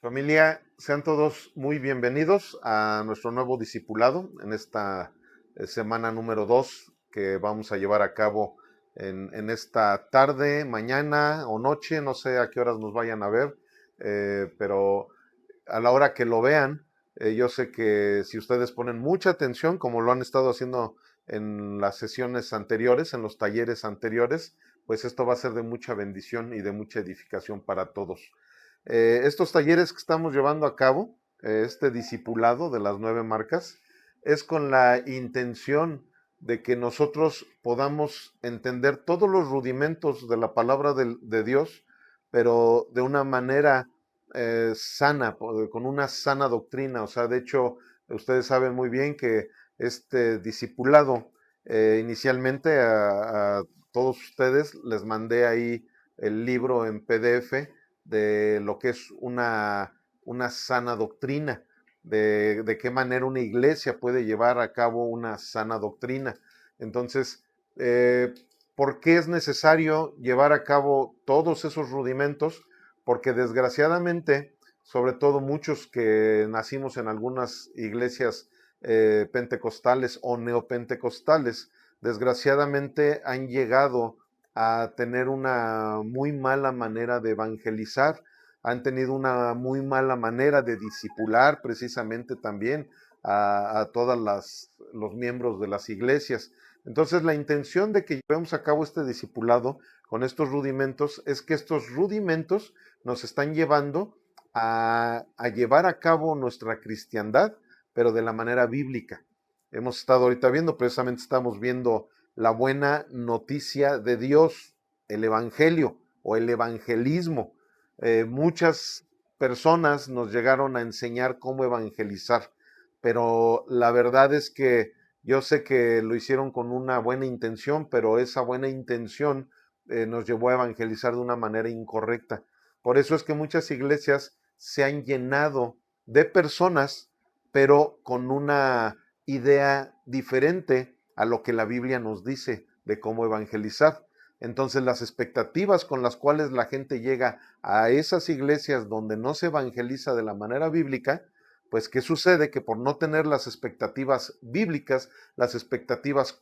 Familia, sean todos muy bienvenidos a nuestro nuevo discipulado en esta semana número 2 que vamos a llevar a cabo en esta tarde, mañana o noche, no sé a qué horas nos vayan a ver, pero a la hora que lo vean, yo sé que si ustedes ponen mucha atención, como lo han estado haciendo en las sesiones anteriores, en los talleres anteriores, pues esto va a ser de mucha bendición y de mucha edificación para todos. Estos talleres que estamos llevando a cabo, este discipulado de las 9 marcas, es con la intención de que nosotros podamos entender todos los rudimentos de la palabra de Dios, pero de una manera sana, con una sana doctrina. O sea, de hecho, ustedes saben muy bien que este discipulado, inicialmente a todos ustedes les mandé ahí el libro en PDF de lo que es una sana doctrina, de qué manera una iglesia puede llevar a cabo una sana doctrina. Entonces, ¿por qué es necesario llevar a cabo todos esos rudimentos? Porque desgraciadamente, sobre todo muchos que nacimos en algunas iglesias pentecostales o neopentecostales, desgraciadamente han llegado a tener una muy mala manera de evangelizar, han tenido una muy mala manera de discipular precisamente también a todos los miembros de las iglesias. Entonces la intención de que llevemos a cabo este discipulado con estos rudimentos es que estos rudimentos nos están llevando a llevar a cabo nuestra cristiandad, pero de la manera bíblica. Hemos estado ahorita viendo, precisamente estamos viendo la buena noticia de Dios, el Evangelio o el evangelismo. Muchas personas nos llegaron a enseñar cómo evangelizar, pero la verdad es que yo sé que lo hicieron con una buena intención, pero esa buena intención nos llevó a evangelizar de una manera incorrecta. Por eso es que muchas iglesias se han llenado de personas, pero con una idea diferente a lo que la Biblia nos dice de cómo evangelizar. Entonces las expectativas con las cuales la gente llega a esas iglesias donde no se evangeliza de la manera bíblica, pues ¿qué sucede? Que por no tener las expectativas bíblicas, las expectativas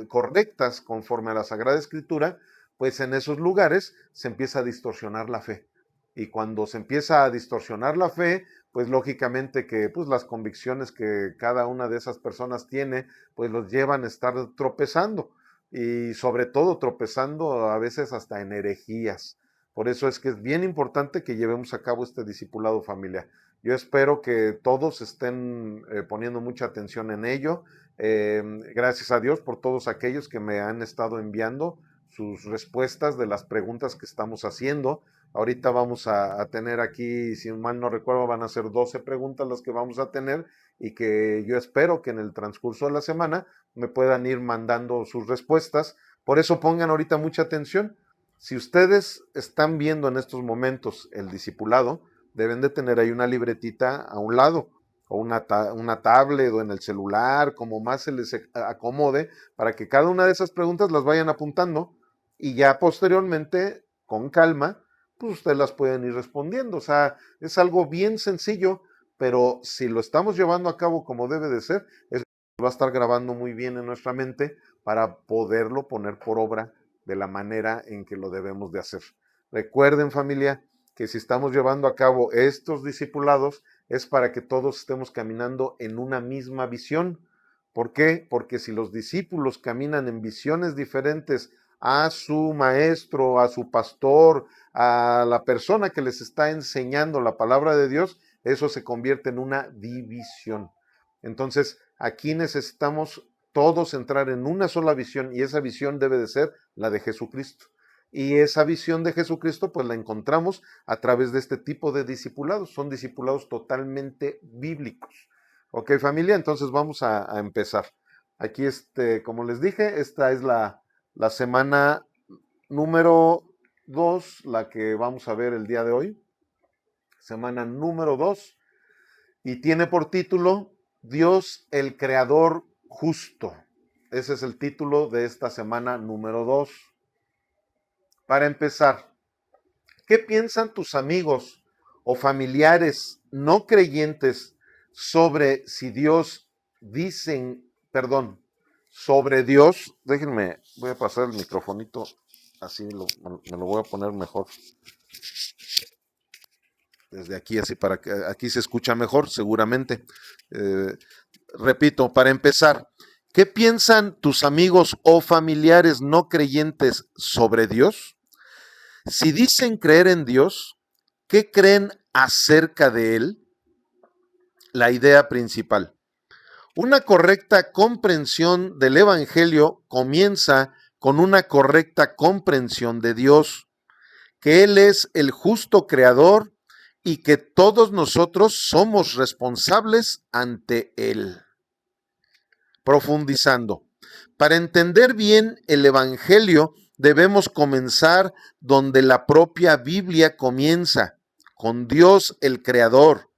correctas conforme a la Sagrada Escritura, pues en esos lugares se empieza a distorsionar la fe. Y cuando se empieza a distorsionar la fe, pues lógicamente que pues las convicciones que cada una de esas personas tiene, pues los llevan a estar tropezando y sobre todo tropezando a veces hasta en herejías. Por eso es que es bien importante que llevemos a cabo este discipulado familiar. Yo espero que todos estén poniendo mucha atención en ello. Gracias a Dios por todos aquellos que me han estado enviando sus respuestas de las preguntas que estamos haciendo. Ahorita vamos a tener aquí, si mal no recuerdo, van a ser 12 preguntas las que vamos a tener y que yo espero que en el transcurso de la semana me puedan ir mandando sus respuestas. Por eso pongan ahorita mucha atención. Si ustedes están viendo en estos momentos el discipulado, deben de tener ahí una libretita a un lado o una tablet o en el celular, como más se les acomode, para que cada una de esas preguntas las vayan apuntando y ya posteriormente, con calma, pues ustedes las pueden ir respondiendo. O sea, es algo bien sencillo, pero si lo estamos llevando a cabo como debe de ser, es, va a estar grabando muy bien en nuestra mente para poderlo poner por obra de la manera en que lo debemos de hacer. Recuerden, familia, que si estamos llevando a cabo estos discipulados es para que todos estemos caminando en una misma visión. ¿Por qué? Porque si los discípulos caminan en visiones diferentes a su maestro, a su pastor, a la persona que les está enseñando la palabra de Dios, eso se convierte en una división. Entonces, aquí necesitamos todos entrar en una sola visión y esa visión debe de ser la de Jesucristo. Y esa visión de Jesucristo pues la encontramos a través de este tipo de discipulados. Son discipulados totalmente bíblicos. Ok, familia, entonces vamos a empezar. Aquí, como les dije, esta es la semana número 2, la que vamos a ver el día de hoy. Semana número 2. Y tiene por título Dios el Creador Justo. Ese es el título de esta semana número 2. Para empezar, ¿qué piensan tus amigos o familiares no creyentes sobre si Dios dicen, perdón, sobre Dios, déjenme, voy a pasar el microfonito, así me lo voy a poner mejor. Desde aquí, así para que aquí se escucha mejor, seguramente. Repito, para empezar, ¿qué piensan tus amigos o familiares no creyentes sobre Dios? Si dicen creer en Dios, ¿qué creen acerca de Él? La idea principal. Una correcta comprensión del Evangelio comienza con una correcta comprensión de Dios, que Él es el justo creador y que todos nosotros somos responsables ante Él. Profundizando. Para entender bien el Evangelio, debemos comenzar donde la propia Biblia comienza, con Dios el Creador.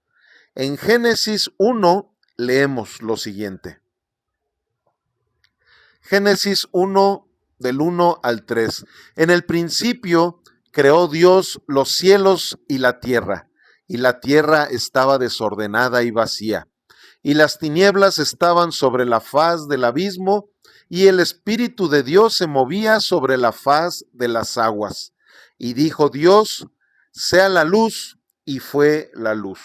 En Génesis 1 leemos lo siguiente. Génesis 1 del 1 al 3. En el principio creó Dios los cielos y la tierra estaba desordenada y vacía, y las tinieblas estaban sobre la faz del abismo, y el Espíritu de Dios se movía sobre la faz de las aguas. Y dijo Dios, sea la luz, y fue la luz.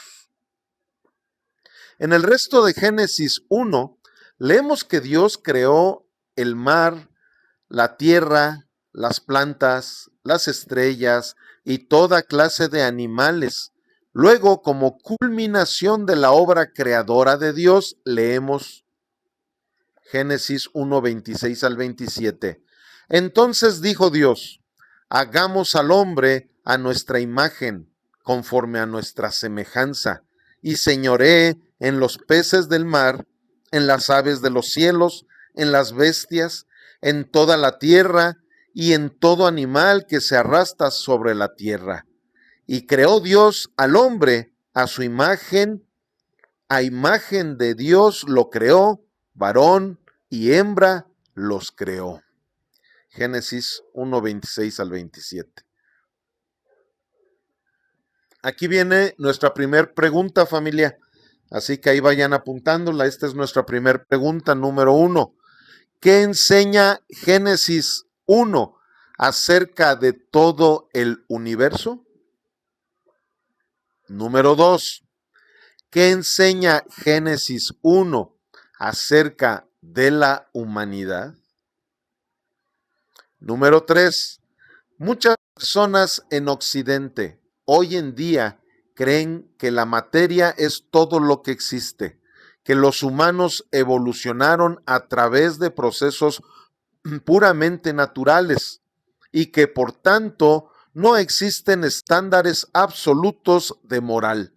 En el resto de Génesis 1, leemos que Dios creó el mar, la tierra, las plantas, las estrellas y toda clase de animales. Luego, como culminación de la obra creadora de Dios, leemos Génesis 1, 26 al 27. Entonces dijo Dios, hagamos al hombre a nuestra imagen, conforme a nuestra semejanza, y señoree en los peces del mar, en las aves de los cielos, en las bestias, en toda la tierra y en todo animal que se arrastra sobre la tierra. Y creó Dios al hombre a su imagen, a imagen de Dios lo creó, varón y hembra los creó. Génesis 1, 26 al 27. Aquí viene nuestra primer pregunta, familia. Así que ahí vayan apuntándola. Esta es nuestra primera pregunta, número 1. ¿Qué enseña Génesis 1 acerca de todo el universo? Número 2. ¿Qué enseña Génesis 1 acerca de la humanidad? Número 3. Muchas personas en Occidente hoy en día creen que la materia es todo lo que existe, que los humanos evolucionaron a través de procesos puramente naturales y que por tanto no existen estándares absolutos de moral.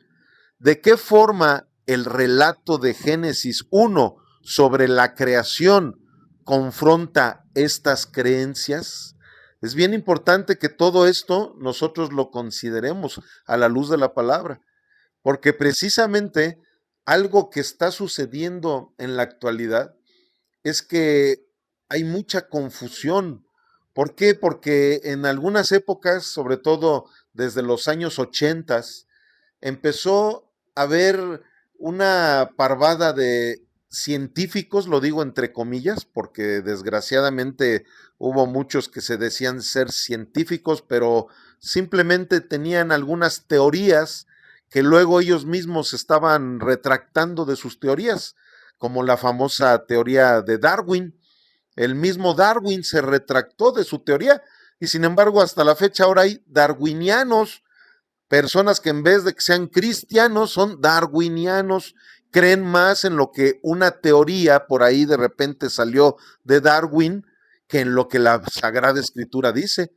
¿De qué forma el relato de Génesis 1 sobre la creación confronta estas creencias? Es bien importante que todo esto nosotros lo consideremos a la luz de la palabra, porque precisamente algo que está sucediendo en la actualidad es que hay mucha confusión. ¿Por qué? Porque en algunas épocas, sobre todo desde los años 80, empezó a haber una parvada de científicos, lo digo entre comillas, porque desgraciadamente hubo muchos que se decían ser científicos, pero simplemente tenían algunas teorías que luego ellos mismos estaban retractando de sus teorías, como la famosa teoría de Darwin. El mismo Darwin se retractó de su teoría y sin embargo hasta la fecha ahora hay darwinianos, personas que en vez de que sean cristianos son darwinianos, creen más en lo que una teoría por ahí de repente salió de Darwin que en lo que la Sagrada Escritura dice.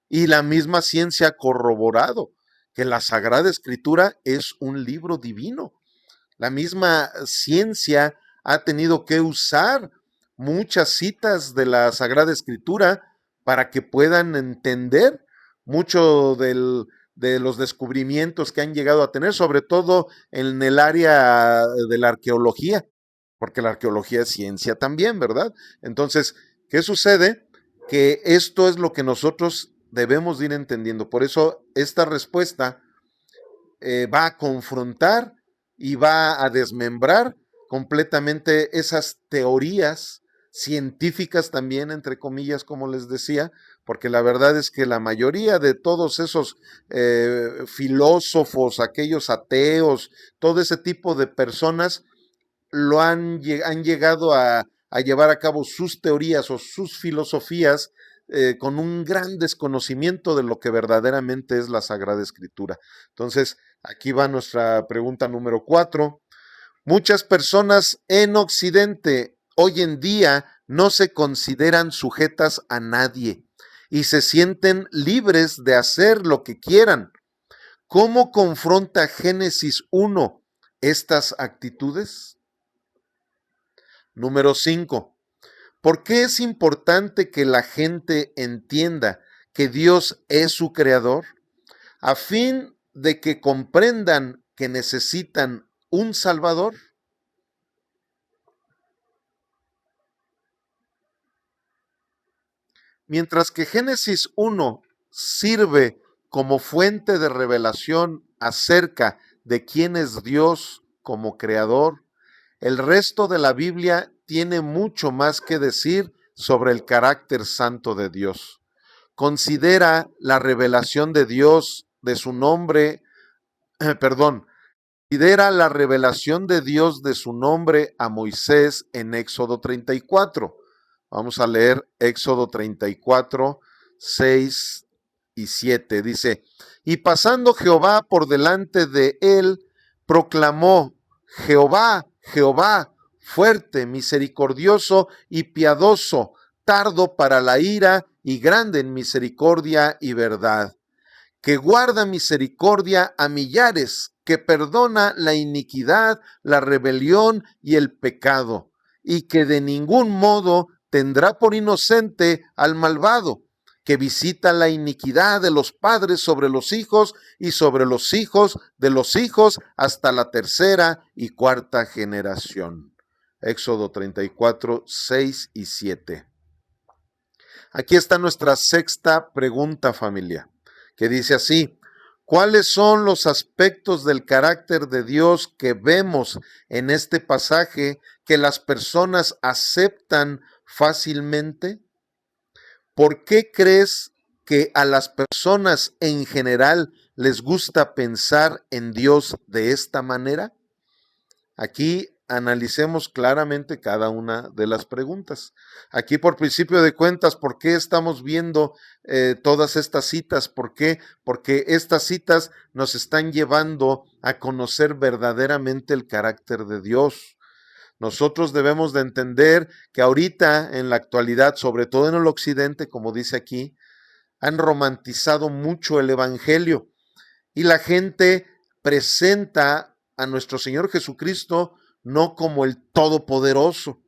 Y la misma ciencia ha corroborado que la Sagrada Escritura es un libro divino. La misma ciencia ha tenido que usar muchas citas de la Sagrada Escritura para que puedan entender mucho de los descubrimientos que han llegado a tener, sobre todo en el área de la arqueología, porque la arqueología es ciencia también, ¿verdad? Entonces, ¿qué sucede? Que esto es lo que nosotros debemos ir entendiendo. Por eso esta respuesta va a confrontar y va a desmembrar completamente esas teorías científicas también, entre comillas, como les decía, porque la verdad es que la mayoría de todos esos filósofos, aquellos ateos, todo ese tipo de personas han llegado a llevar a cabo sus teorías o sus filosofías con un gran desconocimiento de lo que verdaderamente es la Sagrada Escritura. Entonces, aquí va nuestra pregunta número 4. Muchas personas en Occidente hoy en día no se consideran sujetas a nadie y se sienten libres de hacer lo que quieran. ¿Cómo confronta Génesis 1 estas actitudes? Número 5. ¿Por qué es importante que la gente entienda que Dios es su creador? A fin de que comprendan que necesitan un Salvador. Mientras que Génesis 1 sirve como fuente de revelación acerca de quién es Dios como creador, el resto de la Biblia tiene mucho más que decir sobre el carácter santo de Dios. Considera la revelación de Dios de su nombre, considera la revelación de Dios de su nombre a Moisés en Éxodo 34. Vamos a leer Éxodo 34, 6 y 7. Dice, y pasando Jehová por delante de él, proclamó, Jehová, Jehová, fuerte, misericordioso y piadoso, tardo para la ira y grande en misericordia y verdad, que guarda misericordia a millares, que perdona la iniquidad, la rebelión y el pecado, y que de ningún modo tendrá por inocente al malvado, que visita la iniquidad de los padres sobre los hijos y sobre los hijos de los hijos hasta la tercera y cuarta generación. Éxodo 34, 6 y 7. Aquí está nuestra sexta pregunta, familia, que dice así: ¿cuáles son los aspectos del carácter de Dios que vemos en este pasaje que las personas aceptan fácilmente? ¿Por qué crees que a las personas en general les gusta pensar en Dios de esta manera? Aquí analicemos claramente cada una de las preguntas. Aquí, por principio de cuentas, ¿por qué estamos viendo todas estas citas? ¿Por qué? Porque estas citas nos están llevando a conocer verdaderamente el carácter de Dios. Nosotros debemos de entender que ahorita, en la actualidad, sobre todo en el occidente, como dice aquí, han romantizado mucho el evangelio y la gente presenta a nuestro Señor Jesucristo no como el Todopoderoso,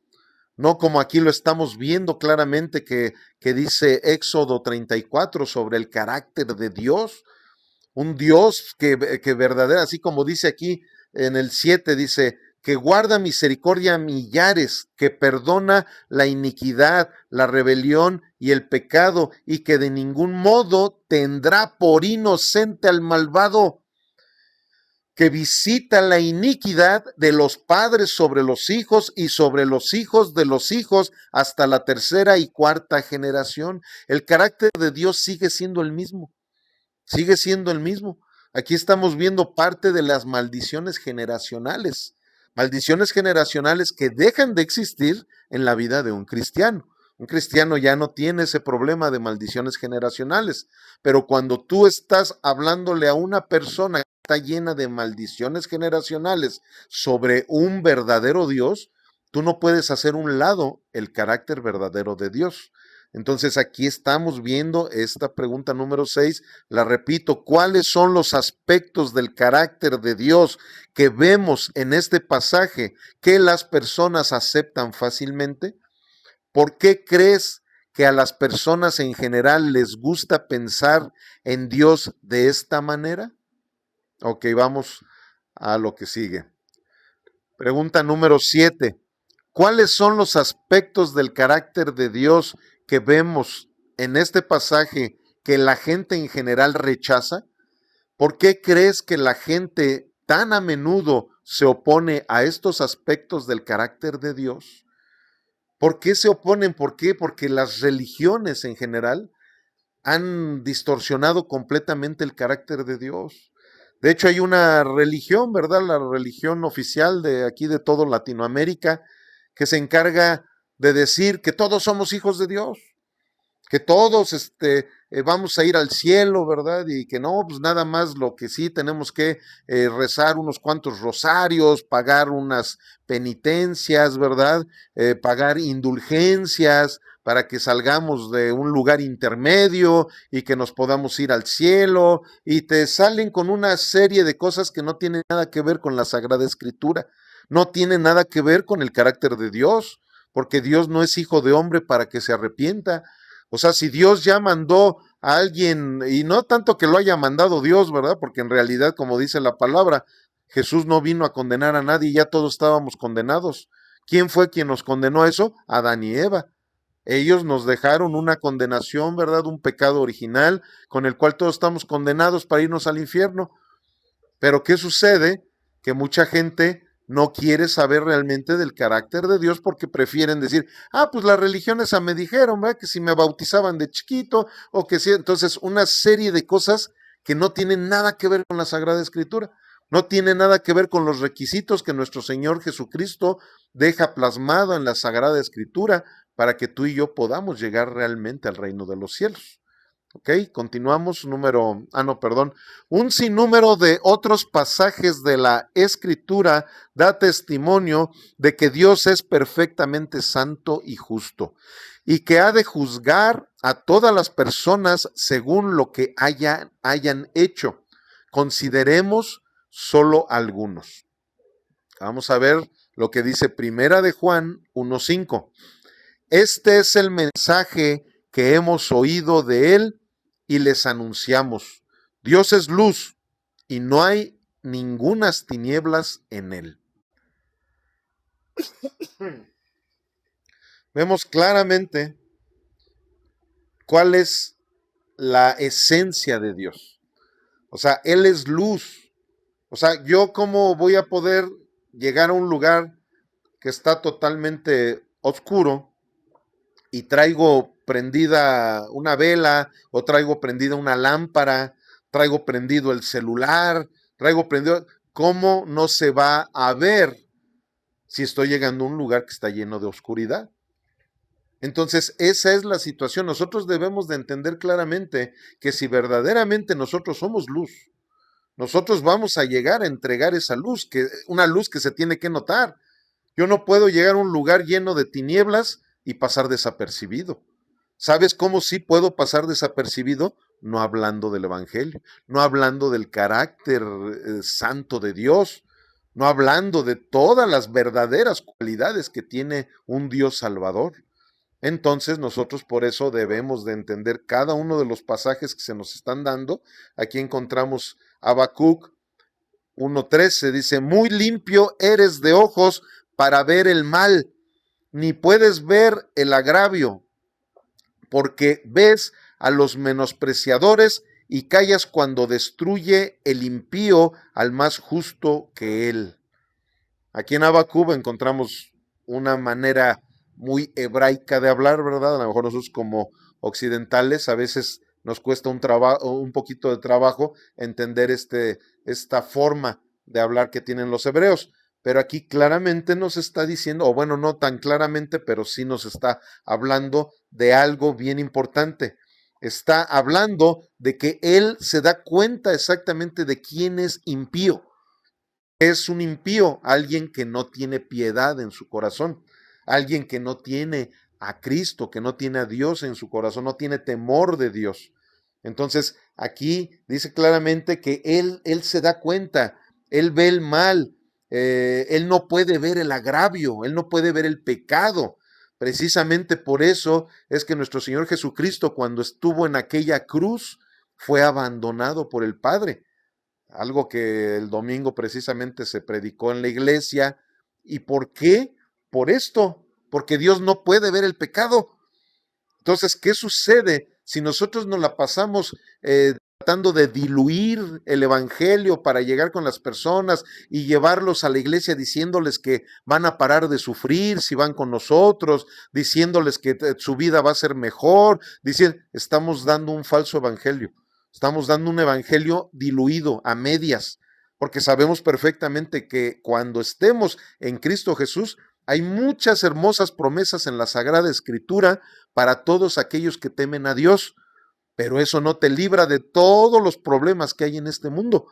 no como aquí lo estamos viendo claramente que dice Éxodo 34 sobre el carácter de Dios, un Dios que verdadero, así como dice aquí en el 7, dice que guarda misericordia a millares, que perdona la iniquidad, la rebelión y el pecado, y que de ningún modo tendrá por inocente al malvado, que visita la iniquidad de los padres sobre los hijos y sobre los hijos de los hijos hasta la tercera y cuarta generación. El carácter de Dios sigue siendo el mismo, sigue siendo el mismo. Aquí estamos viendo parte de las maldiciones generacionales que dejan de existir en la vida de un cristiano. Un cristiano ya no tiene ese problema de maldiciones generacionales, pero cuando tú estás hablándole a una persona que está llena de maldiciones generacionales sobre un verdadero Dios, tú no puedes hacer un lado el carácter verdadero de Dios. Entonces aquí estamos viendo esta pregunta número 6, la repito, ¿cuáles son los aspectos del carácter de Dios que vemos en este pasaje que las personas aceptan fácilmente? ¿Por qué crees que a las personas en general les gusta pensar en Dios de esta manera? Ok, vamos a lo que sigue. Pregunta número 7. ¿Cuáles son los aspectos del carácter de Dios que vemos en este pasaje que la gente en general rechaza? ¿Por qué crees que la gente tan a menudo se opone a estos aspectos del carácter de Dios? ¿Por qué se oponen? ¿Por qué? Porque las religiones en general han distorsionado completamente el carácter de Dios. De hecho, hay una religión, ¿verdad? La religión oficial de aquí de todo Latinoamérica, que se encarga de decir que todos somos hijos de Dios, que todos vamos a ir al cielo, ¿verdad? Y que no, pues nada más lo que sí tenemos que rezar unos cuantos rosarios, pagar unas penitencias, ¿verdad? Pagar indulgencias para que salgamos de un lugar intermedio y que nos podamos ir al cielo, y te salen con una serie de cosas que no tienen nada que ver con la Sagrada Escritura, no tienen nada que ver con el carácter de Dios, porque Dios no es hijo de hombre para que se arrepienta. O sea, si Dios ya mandó a alguien, y no tanto que lo haya mandado Dios, ¿verdad? Porque en realidad, como dice la palabra, Jesús no vino a condenar a nadie, ya todos estábamos condenados. ¿Quién fue quien nos condenó a eso? Adán y Eva. Ellos nos dejaron una condenación, ¿verdad? Un pecado original con el cual todos estamos condenados para irnos al infierno. Pero ¿qué sucede? Que mucha gente no quiere saber realmente del carácter de Dios porque prefieren decir, pues las religiones me dijeron, ¿verdad? Que si me bautizaban de chiquito o que si, entonces una serie de cosas que no tienen nada que ver con la Sagrada Escritura, no tiene nada que ver con los requisitos que nuestro Señor Jesucristo deja plasmado en la Sagrada Escritura para que tú y yo podamos llegar realmente al reino de los cielos. Ok, continuamos. Un sinnúmero de otros pasajes de la Escritura da testimonio de que Dios es perfectamente santo y justo y que ha de juzgar a todas las personas según lo que hayan hecho. Consideremos solo algunos. Vamos a ver lo que dice Primera de Juan 1:5. Este es el mensaje que hemos oído de él y les anunciamos. Dios es luz y no hay ningunas tinieblas en él. Vemos claramente cuál es la esencia de Dios. O sea, Él es luz. O sea, yo cómo voy a poder llegar a un lugar que está totalmente oscuro y traigo prendida una vela o traigo prendida una lámpara, traigo prendido el celular, traigo prendido, ¿cómo no se va a ver si estoy llegando a un lugar que está lleno de oscuridad? Entonces, esa es la situación. Nosotros debemos de entender claramente que si verdaderamente nosotros somos luz, nosotros vamos a llegar a entregar esa luz, una luz que se tiene que notar. Yo no puedo llegar a un lugar lleno de tinieblas y pasar desapercibido. ¿Sabes cómo sí puedo pasar desapercibido? No hablando del Evangelio, no hablando del carácter santo de Dios, no hablando de todas las verdaderas cualidades que tiene un Dios salvador. Entonces nosotros por eso debemos de entender cada uno de los pasajes que se nos están dando. Aquí encontramos Habacuc 1:13, dice, muy limpio eres de ojos para ver el mal, ni puedes ver el agravio, porque ves a los menospreciadores y callas cuando destruye el impío al más justo que él. Aquí en Habacuc encontramos una manera muy hebraica de hablar, ¿verdad? A lo mejor nosotros como occidentales a veces nos cuesta un poquito de trabajo entender esta forma de hablar que tienen los hebreos. Pero aquí claramente nos está diciendo, o bueno, no tan claramente, pero sí nos está hablando de algo bien importante. Está hablando de que él se da cuenta exactamente de quién es impío. Es un impío, alguien que no tiene piedad en su corazón, alguien que no tiene a Cristo, que no tiene a Dios en su corazón, no tiene temor de Dios. Entonces, aquí dice claramente que él se da cuenta, él ve el mal, él no puede ver el agravio, él no puede ver el pecado. Precisamente por eso es que nuestro Señor Jesucristo, cuando estuvo en aquella cruz, fue abandonado por el Padre. Algo que el domingo precisamente se predicó en la iglesia. ¿Y por qué? Por esto, porque Dios no puede ver el pecado. Entonces, ¿qué sucede si nosotros nos la pasamos tratando de diluir el evangelio para llegar con las personas y llevarlos a la iglesia diciéndoles que van a parar de sufrir si van con nosotros, diciéndoles que su vida va a ser mejor, diciendo, estamos dando un falso evangelio, estamos dando un evangelio diluido a medias, porque sabemos perfectamente que cuando estemos en Cristo Jesús, hay muchas hermosas promesas en la Sagrada Escritura para todos aquellos que temen a Dios. Pero eso no te libra de todos los problemas que hay en este mundo.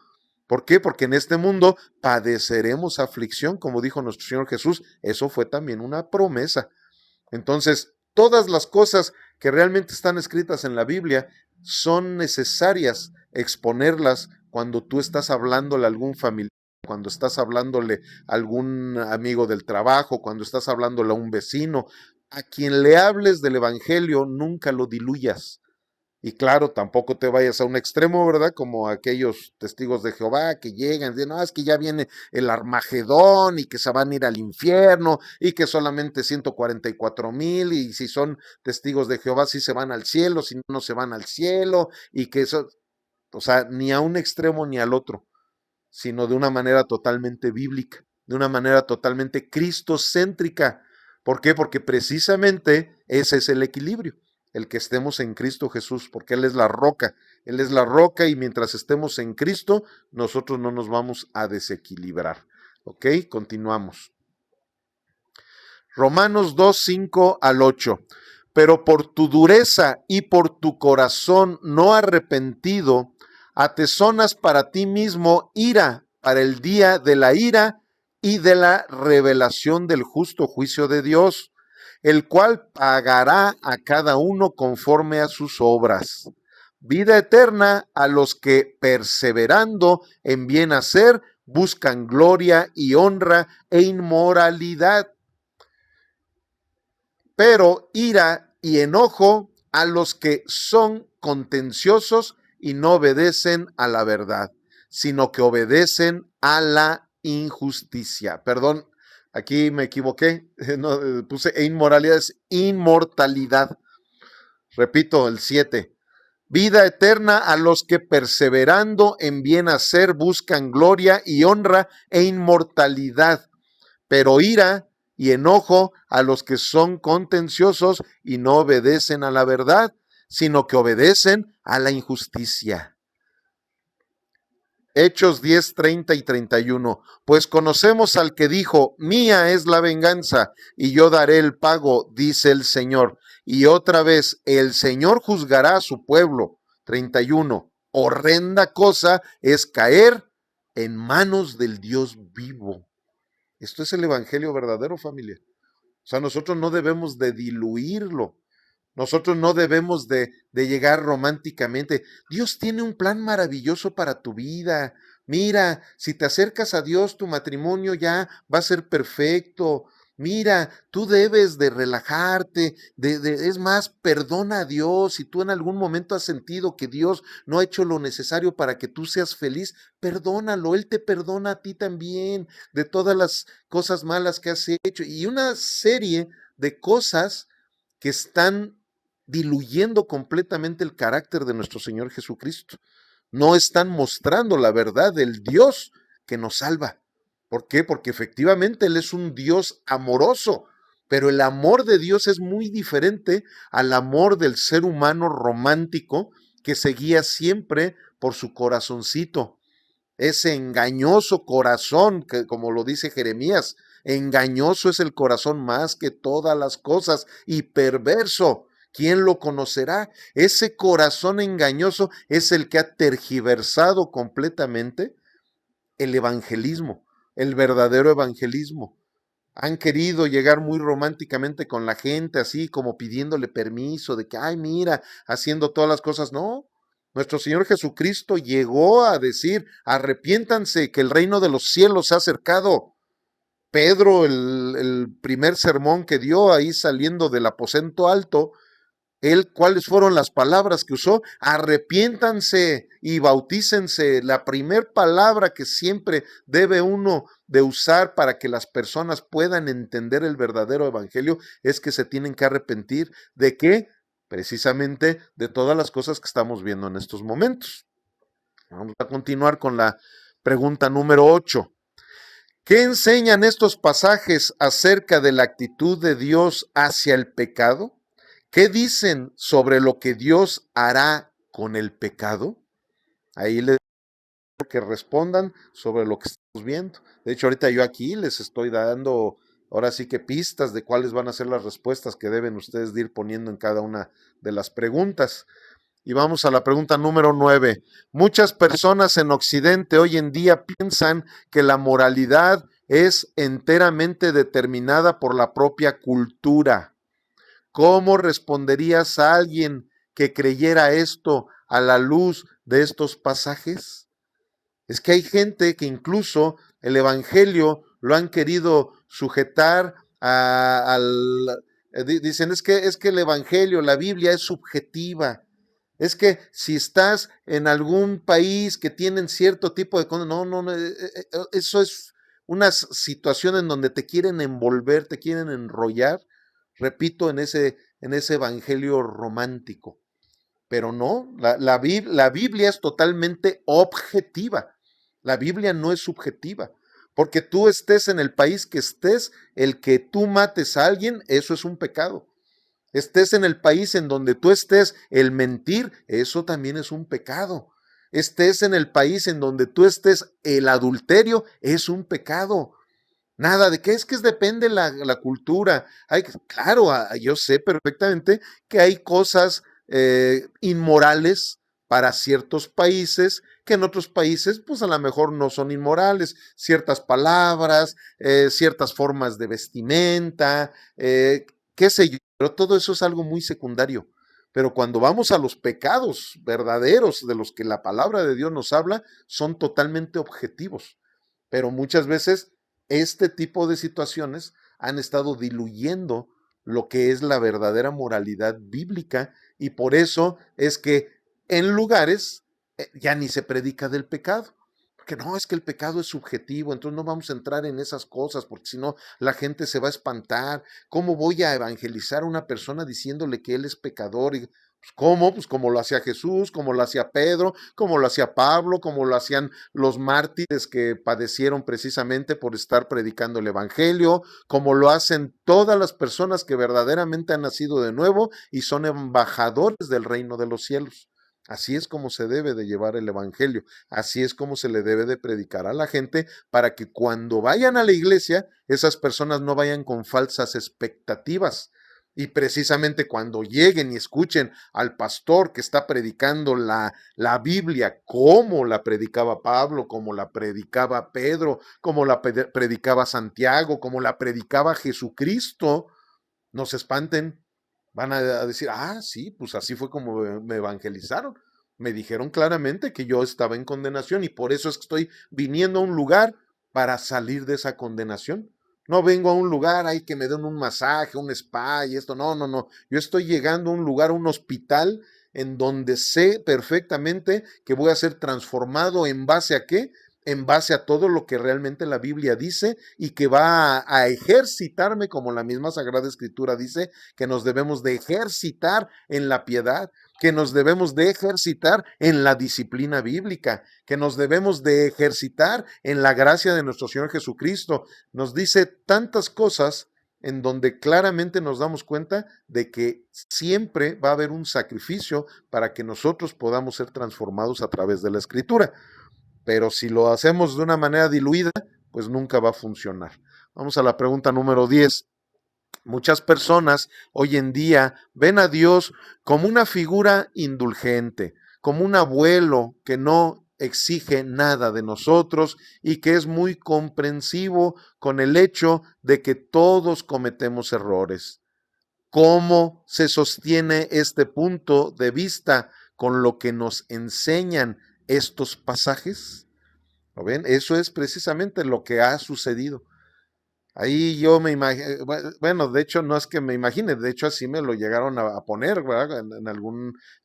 ¿Por qué? Porque en este mundo padeceremos aflicción, como dijo nuestro Señor Jesús. Eso fue también una promesa. Entonces, todas las cosas que realmente están escritas en la Biblia son necesarias exponerlas cuando tú estás hablándole a algún familiar, cuando estás hablándole a algún amigo del trabajo, cuando estás hablándole a un vecino. A quien le hables del Evangelio, nunca lo diluyas. Y claro, tampoco te vayas a un extremo, ¿verdad? Como aquellos testigos de Jehová que llegan y dicen, no, es que ya viene el Armagedón y que se van a ir al infierno y que solamente 144,000 y si son testigos de Jehová sí se van al cielo, si no se van al cielo y que eso, o sea, ni a un extremo ni al otro, sino de una manera totalmente bíblica, de una manera totalmente cristocéntrica. ¿Por qué? Porque precisamente ese es el equilibrio, el que estemos en Cristo Jesús, porque Él es la roca y mientras estemos en Cristo, nosotros no nos vamos a desequilibrar. ¿Ok? Continuamos. Romanos 2, 5 al 8. Pero por tu dureza y por tu corazón no arrepentido, atesonas para ti mismo ira para el día de la ira y de la revelación del justo juicio de Dios, el cual pagará a cada uno conforme a sus obras. Vida eterna a los que, perseverando en bien hacer, buscan gloria y honra e inmoralidad, pero ira y enojo a los que son contenciosos y no obedecen a la verdad, sino que obedecen a la injusticia. Perdón, aquí me equivoqué, no, puse inmoralidad, es inmortalidad. Repito, el 7. Vida eterna a los que perseverando en bien hacer buscan gloria y honra e inmortalidad, pero ira y enojo a los que son contenciosos y no obedecen a la verdad, sino que obedecen a la injusticia. Hechos 10, 30 y 31. Pues conocemos al que dijo, mía es la venganza y yo daré el pago, dice el Señor. Y otra vez, el Señor juzgará a su pueblo. 31. Horrenda cosa es caer en manos del Dios vivo. Esto es el evangelio verdadero, familia. O sea, nosotros no debemos de diluirlo. Nosotros no debemos de llegar románticamente. Dios tiene un plan maravilloso para tu vida. Mira, si te acercas a Dios, tu matrimonio ya va a ser perfecto. Mira, tú debes de relajarte, es más, perdona a Dios. Si tú en algún momento has sentido que Dios no ha hecho lo necesario para que tú seas feliz, perdónalo, Él te perdona a ti también de todas las cosas malas que has hecho. Y una serie de cosas que están diluyendo completamente el carácter de nuestro Señor Jesucristo. No están mostrando la verdad del Dios que nos salva. ¿Por qué? Porque efectivamente Él es un Dios amoroso, pero el amor de Dios es muy diferente al amor del ser humano romántico que se guía siempre por su corazoncito. Ese engañoso corazón, que como lo dice Jeremías, engañoso es el corazón más que todas las cosas y perverso. ¿Quién lo conocerá? Ese corazón engañoso es el que ha tergiversado completamente el evangelismo, el verdadero evangelismo. Han querido llegar muy románticamente con la gente, así como pidiéndole permiso de que, ay, mira, haciendo todas las cosas. No, nuestro Señor Jesucristo llegó a decir, arrepiéntanse, que el reino de los cielos se ha acercado. Pedro, el primer sermón que dio ahí saliendo del aposento alto, ¿cuáles fueron las palabras que usó? Arrepiéntanse y bautícense. La primer palabra que siempre debe uno de usar para que las personas puedan entender el verdadero evangelio es que se tienen que arrepentir. ¿De qué? Precisamente de todas las cosas que estamos viendo en estos momentos. Vamos a continuar con la pregunta número 8. ¿Qué enseñan estos pasajes acerca de la actitud de Dios hacia el pecado? ¿Qué dicen sobre lo que Dios hará con el pecado? Ahí les digo que respondan sobre lo que estamos viendo. De hecho, ahorita yo aquí les estoy dando, ahora sí que pistas de cuáles van a ser las respuestas que deben ustedes de ir poniendo en cada una de las preguntas. Y vamos a la pregunta número 9. Muchas personas en Occidente hoy en día piensan que la moralidad es enteramente determinada por la propia cultura. ¿Cómo responderías a alguien que creyera esto a la luz de estos pasajes? Es que hay gente que incluso el Evangelio lo han querido sujetar dicen, es que el Evangelio, la Biblia es subjetiva. Es que si estás en algún país que tienen cierto tipo de cosas, no, eso es una situación en donde te quieren envolver, te quieren enrollar, repito, en ese evangelio romántico. Pero no, la Biblia es totalmente objetiva. La Biblia no es subjetiva. Porque tú estés en el país que estés, el que tú mates a alguien, eso es un pecado. Estés en el país en donde tú estés, el mentir, eso también es un pecado. Estés en el país en donde tú estés, el adulterio es un pecado. Nada de que es depende la cultura. Claro, yo sé perfectamente que hay cosas inmorales para ciertos países que en otros países, pues a lo mejor no son inmorales. Ciertas palabras, ciertas formas de vestimenta, qué sé yo, pero todo eso es algo muy secundario. Pero cuando vamos a los pecados verdaderos de los que la palabra de Dios nos habla, son totalmente objetivos. Pero muchas veces este tipo de situaciones han estado diluyendo lo que es la verdadera moralidad bíblica y por eso es que en lugares ya ni se predica del pecado. Porque no, es que el pecado es subjetivo, entonces no vamos a entrar en esas cosas, porque si no, la gente se va a espantar. ¿Cómo voy a evangelizar a una persona diciéndole que él es pecador? Y, pues, ¿cómo? Pues como lo hacía Jesús, como lo hacía Pedro, como lo hacía Pablo, como lo hacían los mártires que padecieron precisamente por estar predicando el evangelio, como lo hacen todas las personas que verdaderamente han nacido de nuevo y son embajadores del reino de los cielos. Así es como se debe de llevar el evangelio, así es como se le debe de predicar a la gente para que cuando vayan a la iglesia, esas personas no vayan con falsas expectativas. Y precisamente cuando lleguen y escuchen al pastor que está predicando la Biblia, como la predicaba Pablo, como la predicaba Pedro, como la predicaba Santiago, como la predicaba Jesucristo, no se espanten, van a decir, sí, pues así fue como me evangelizaron. Me dijeron claramente que yo estaba en condenación y por eso es que estoy viniendo a un lugar para salir de esa condenación. No vengo a un lugar ahí que me den un masaje, un spa y esto. No. Yo estoy llegando a un lugar, a un hospital, en donde sé perfectamente que voy a ser transformado en base a qué, en base a todo lo que realmente la Biblia dice y que va a ejercitarme, como la misma Sagrada Escritura dice, que nos debemos de ejercitar en la piedad, que nos debemos de ejercitar en la disciplina bíblica, que nos debemos de ejercitar en la gracia de nuestro Señor Jesucristo. Nos dice tantas cosas en donde claramente nos damos cuenta de que siempre va a haber un sacrificio para que nosotros podamos ser transformados a través de la Escritura. Pero si lo hacemos de una manera diluida, pues nunca va a funcionar. Vamos a la pregunta número 10. Muchas personas hoy en día ven a Dios como una figura indulgente, como un abuelo que no exige nada de nosotros y que es muy comprensivo con el hecho de que todos cometemos errores. ¿Cómo se sostiene este punto de vista con lo que nos enseñan estos pasajes? ¿Lo ven? Eso es precisamente lo que ha sucedido. Ahí yo me imagino, bueno, de hecho no es que me imagine, de hecho así me lo llegaron a poner, ¿verdad? En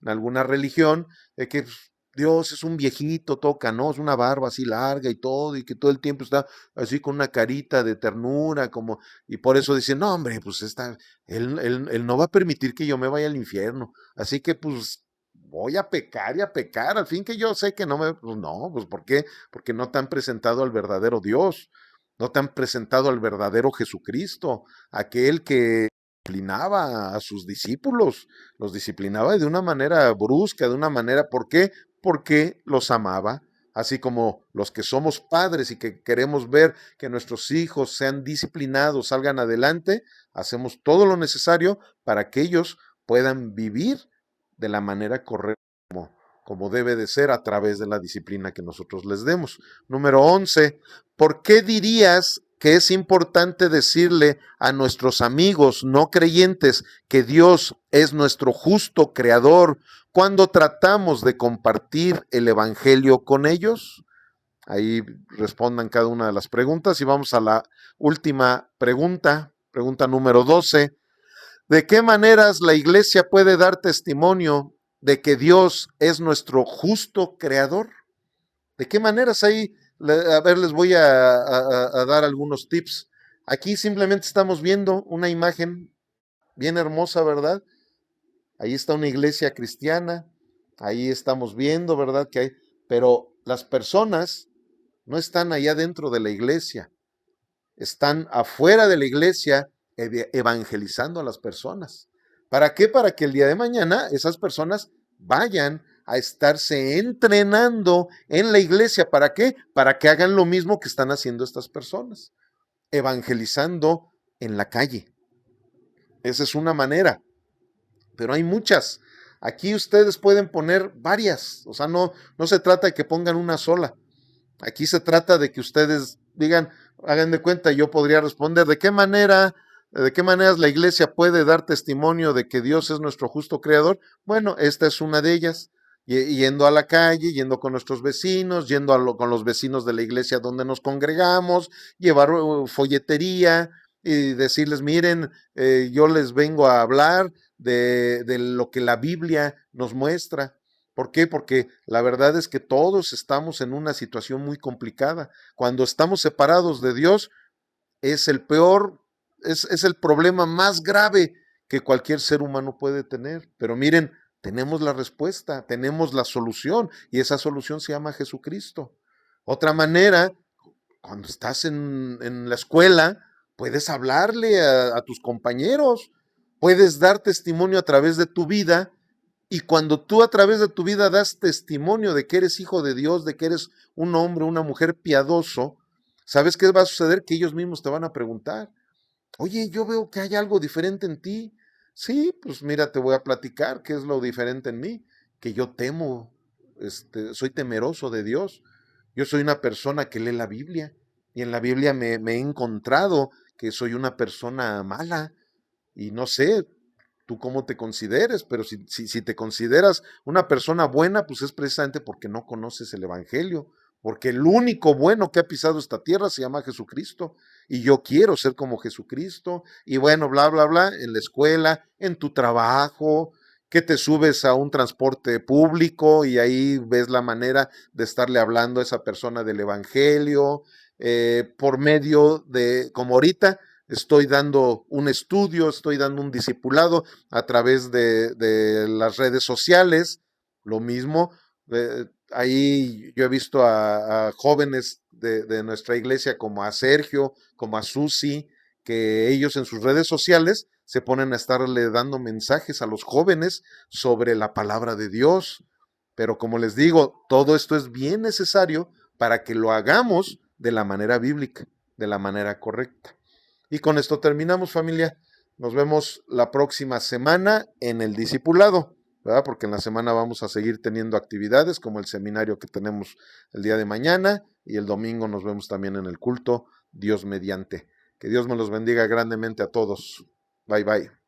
alguna religión, de que pues, Dios es un viejito, toca, ¿no? Es una barba así larga y todo, y que todo el tiempo está así con una carita de ternura, como, y por eso dicen, no, hombre, pues él no va a permitir que yo me vaya al infierno, así que pues voy a pecar y a pecar, al fin que yo sé que no me, pues no, pues ¿por qué? Porque no te han presentado al verdadero Dios, no te han presentado al verdadero Jesucristo, aquel que disciplinaba a sus discípulos, los disciplinaba de una manera brusca, de una manera, ¿por qué? Porque los amaba, así como los que somos padres y que queremos ver que nuestros hijos sean disciplinados, salgan adelante, hacemos todo lo necesario para que ellos puedan vivir de la manera correcta como debe de ser a través de la disciplina que nosotros les demos. Número 11, ¿por qué dirías que es importante decirle a nuestros amigos no creyentes que Dios es nuestro justo creador cuando tratamos de compartir el evangelio con ellos? Ahí respondan cada una de las preguntas y vamos a la última pregunta, pregunta número 12. ¿De qué maneras la iglesia puede dar testimonio de que Dios es nuestro justo creador? ¿De qué maneras ahí? A ver, les voy a dar algunos tips. Aquí simplemente estamos viendo una imagen bien hermosa, ¿verdad? Ahí está una iglesia cristiana, ahí estamos viendo, ¿verdad? Que hay, pero las personas no están allá dentro de la iglesia, están afuera de la iglesia evangelizando a las personas. ¿Para qué? Para que el día de mañana esas personas vayan a estarse entrenando en la iglesia. ¿Para qué? Para que hagan lo mismo que están haciendo estas personas, evangelizando en la calle. Esa es una manera, pero hay muchas. Aquí ustedes pueden poner varias, o sea, no se trata de que pongan una sola. Aquí se trata de que ustedes digan, hagan de cuenta, yo podría responder, ¿de qué maneras la iglesia puede dar testimonio de que Dios es nuestro justo creador? Bueno, esta es una de ellas. Yendo a la calle, yendo con nuestros vecinos, yendo con los vecinos de la iglesia donde nos congregamos, llevar folletería y decirles, miren, yo les vengo a hablar de lo que la Biblia nos muestra. ¿Por qué? Porque la verdad es que todos estamos en una situación muy complicada. Cuando estamos separados de Dios, es el peor, es el problema más grave que cualquier ser humano puede tener. Pero miren, tenemos la respuesta, tenemos la solución, y esa solución se llama Jesucristo. Otra manera, cuando estás en la escuela, puedes hablarle a tus compañeros, puedes dar testimonio a través de tu vida. Y cuando tú a través de tu vida das testimonio de que eres hijo de Dios, de que eres un hombre, una mujer piadoso, ¿sabes qué va a suceder? Que ellos mismos te van a preguntar, oye, yo veo que hay algo diferente en ti. Sí, pues mira, te voy a platicar qué es lo diferente en mí, que yo temo, soy temeroso de Dios. Yo soy una persona que lee la Biblia y en la Biblia me he encontrado que soy una persona mala y no sé, tú cómo te consideres, pero si te consideras una persona buena, pues es precisamente porque no conoces el Evangelio, porque el único bueno que ha pisado esta tierra se llama Jesucristo, y yo quiero ser como Jesucristo, y bueno, bla, bla, bla, en la escuela, en tu trabajo, que te subes a un transporte público y ahí ves la manera de estarle hablando a esa persona del Evangelio, por medio de, como ahorita, estoy dando un estudio, estoy dando un discipulado a través de las redes sociales, lo mismo. Ahí yo he visto a jóvenes de nuestra iglesia como a Sergio, como a Susi, que ellos en sus redes sociales se ponen a estarle dando mensajes a los jóvenes sobre la palabra de Dios. Pero como les digo, todo esto es bien necesario para que lo hagamos de la manera bíblica, de la manera correcta. Y con esto terminamos, familia. Nos vemos la próxima semana en el discipulado, ¿verdad? Porque en la semana vamos a seguir teniendo actividades como el seminario que tenemos el día de mañana y el domingo nos vemos también en el culto, Dios mediante. Que Dios me los bendiga grandemente a todos. Bye, bye.